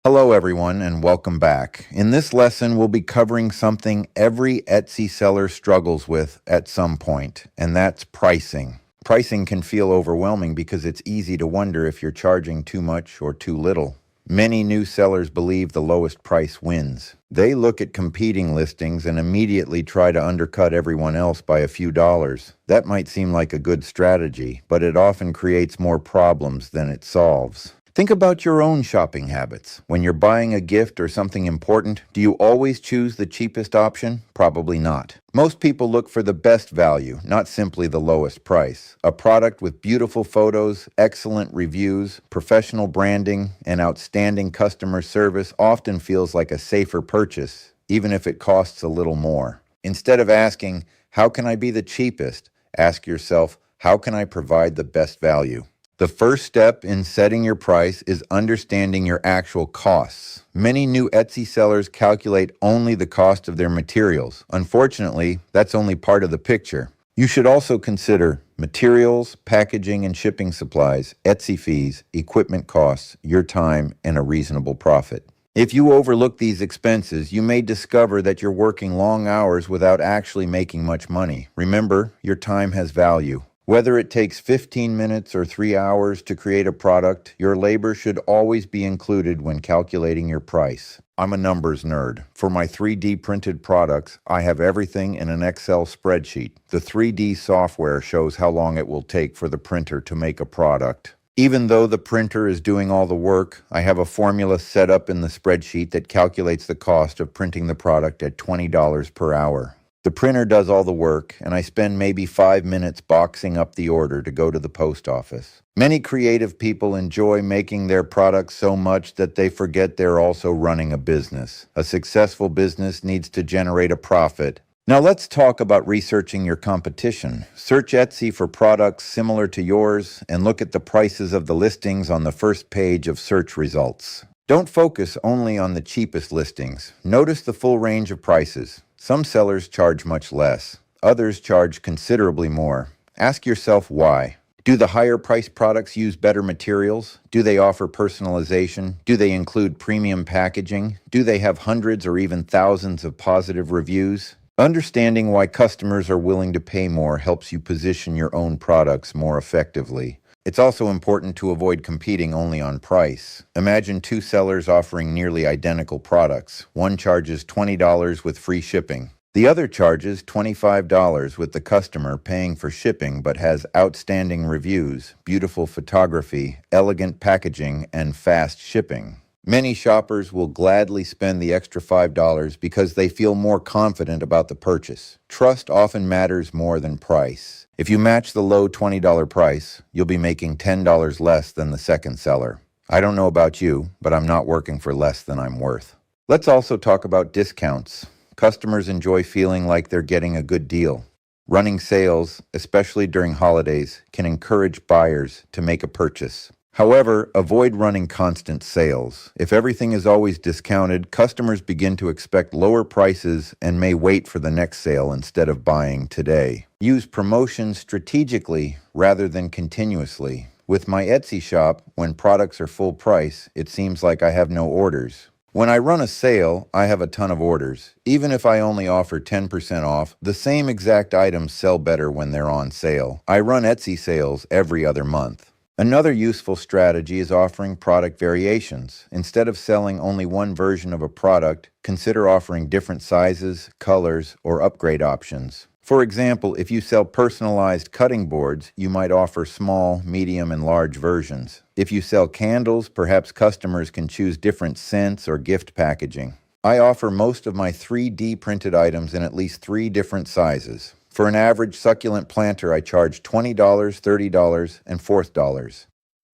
Hello, everyone, and welcome back. In this lesson, we'll be covering something every Etsy seller struggles with at some point, and that's pricing. Pricing can feel overwhelming because it's easy to wonder if you're charging too much or too little. Many new sellers believe the lowest price wins. They look at competing listings and immediately try to undercut everyone else by a few dollars. That might seem like a good strategy, but it often creates more problems than it solves. Think about your own shopping habits. When you're buying a gift or something important, do you always choose the cheapest option? Probably not. Most people look for the best value, not simply the lowest price. A product with beautiful photos, excellent reviews, professional branding, and outstanding customer service often feels like a safer purchase, even if it costs a little more. Instead of asking, "How can I be the cheapest?" ask yourself, "How can I provide the best value?" The first step in setting your price is understanding your actual costs. Many new Etsy sellers calculate only the cost of their materials. Unfortunately, that's only part of the picture. You should also consider materials, packaging and shipping supplies, Etsy fees, equipment costs, your time, and a reasonable profit. If you overlook these expenses, you may discover that you're working long hours without actually making much money. Remember, your time has value. Whether it takes 15 minutes or 3 hours to create a product, your labor should always be included when calculating your price. I'm a numbers nerd. For my 3D printed products, I have everything in an Excel spreadsheet. The 3D software shows how long it will take for the printer to make a product. Even though the printer is doing all the work, I have a formula set up in the spreadsheet that calculates the cost of printing the product at $20 per hour. The printer does all the work, and I spend maybe 5 minutes boxing up the order to go to the post office. Many creative people enjoy making their products so much that they forget they're also running a business. A successful business needs to generate a profit. Now let's talk about researching your competition. Search Etsy for products similar to yours and look at the prices of the listings on the first page of search results. Don't focus only on the cheapest listings. Notice the full range of prices. Some sellers charge much less. Others charge considerably more. Ask yourself why. Do the higher priced products use better materials? Do they offer personalization? Do they include premium packaging? Do they have hundreds or even thousands of positive reviews? Understanding why customers are willing to pay more helps you position your own products more effectively. It's also important to avoid competing only on price. Imagine two sellers offering nearly identical products. One charges $20 with free shipping. The other charges $25 with the customer paying for shipping but has outstanding reviews, beautiful photography, elegant packaging, and fast shipping. Many shoppers will gladly spend the extra $5 because they feel more confident about the purchase. Trust often matters more than price. If you match the low $20 price, you'll be making $10 less than the second seller. I don't know about you, but I'm not working for less than I'm worth. Let's also talk about discounts. Customers enjoy feeling like they're getting a good deal. Running sales, especially during holidays, can encourage buyers to make a purchase. However, avoid running constant sales. If everything is always discounted, customers begin to expect lower prices and may wait for the next sale instead of buying today. Use promotions strategically rather than continuously. With my Etsy shop, when products are full price, it seems like I have no orders. When I run a sale, I have a ton of orders. Even if I only offer 10% off, the same exact items sell better when they're on sale. I run Etsy sales every other month. Another useful strategy is offering product variations. Instead of selling only one version of a product, consider offering different sizes, colors, or upgrade options. For example, if you sell personalized cutting boards, you might offer small, medium, and large versions. If you sell candles, perhaps customers can choose different scents or gift packaging. I offer most of my 3D printed items in at least 3 different sizes. For an average succulent planter, I charge $20, $30, and $40.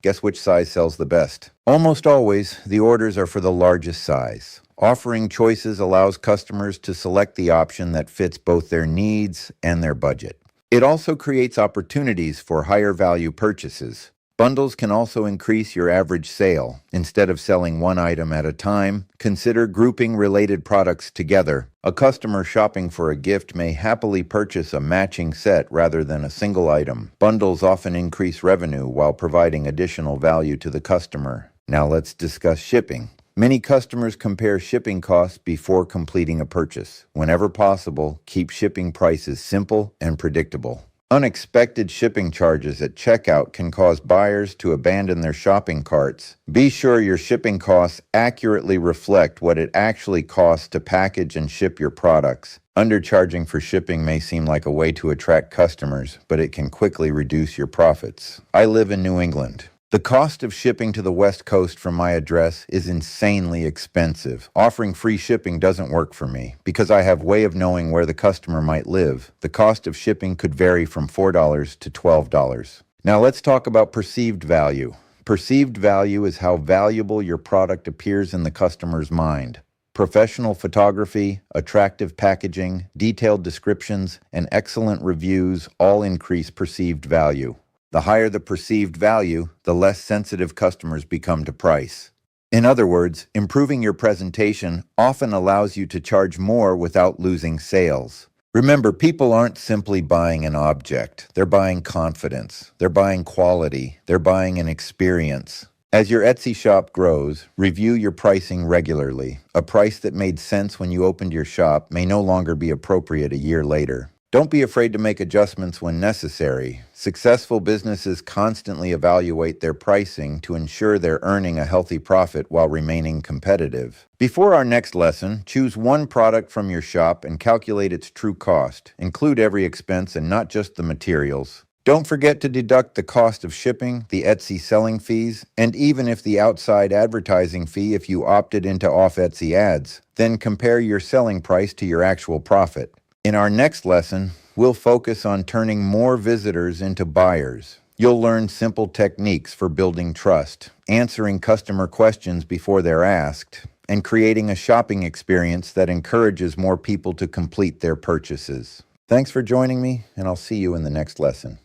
Guess which size sells the best? Almost always, the orders are for the largest size. Offering choices allows customers to select the option that fits both their needs and their budget. It also creates opportunities for higher value purchases. Bundles can also increase your average sale. Instead of selling one item at a time, consider grouping related products together. A customer shopping for a gift may happily purchase a matching set rather than a single item. Bundles often increase revenue while providing additional value to the customer. Now let's discuss shipping. Many customers compare shipping costs before completing a purchase. Whenever possible, keep shipping prices simple and predictable. Unexpected shipping charges at checkout can cause buyers to abandon their shopping carts. Be sure your shipping costs accurately reflect what it actually costs to package and ship your products. Undercharging for shipping may seem like a way to attract customers, but it can quickly reduce your profits. I live in New England. The cost of shipping to the West Coast from my address is insanely expensive. Offering free shipping doesn't work for me because I have a way of knowing where the customer might live. The cost of shipping could vary from $4 to $12. Now let's talk about perceived value. Perceived value is how valuable your product appears in the customer's mind. Professional photography, attractive packaging, detailed descriptions, and excellent reviews all increase perceived value. The higher the perceived value, the less sensitive customers become to price. In other words, improving your presentation often allows you to charge more without losing sales. Remember, people aren't simply buying an object. They're buying confidence. They're buying quality. They're buying an experience. As your Etsy shop grows, review your pricing regularly. A price that made sense when you opened your shop may no longer be appropriate a year later. Don't be afraid to make adjustments when necessary. Successful businesses constantly evaluate their pricing to ensure they're earning a healthy profit while remaining competitive. Before our next lesson, choose one product from your shop and calculate its true cost. Include every expense and not just the materials. Don't forget to deduct the cost of shipping, the Etsy selling fees, and even if the outside advertising fee if you opted into off-Etsy ads. Then compare your selling price to your actual profit. In our next lesson, we'll focus on turning more visitors into buyers. You'll learn simple techniques for building trust, answering customer questions before they're asked, and creating a shopping experience that encourages more people to complete their purchases. Thanks for joining me, and I'll see you in the next lesson.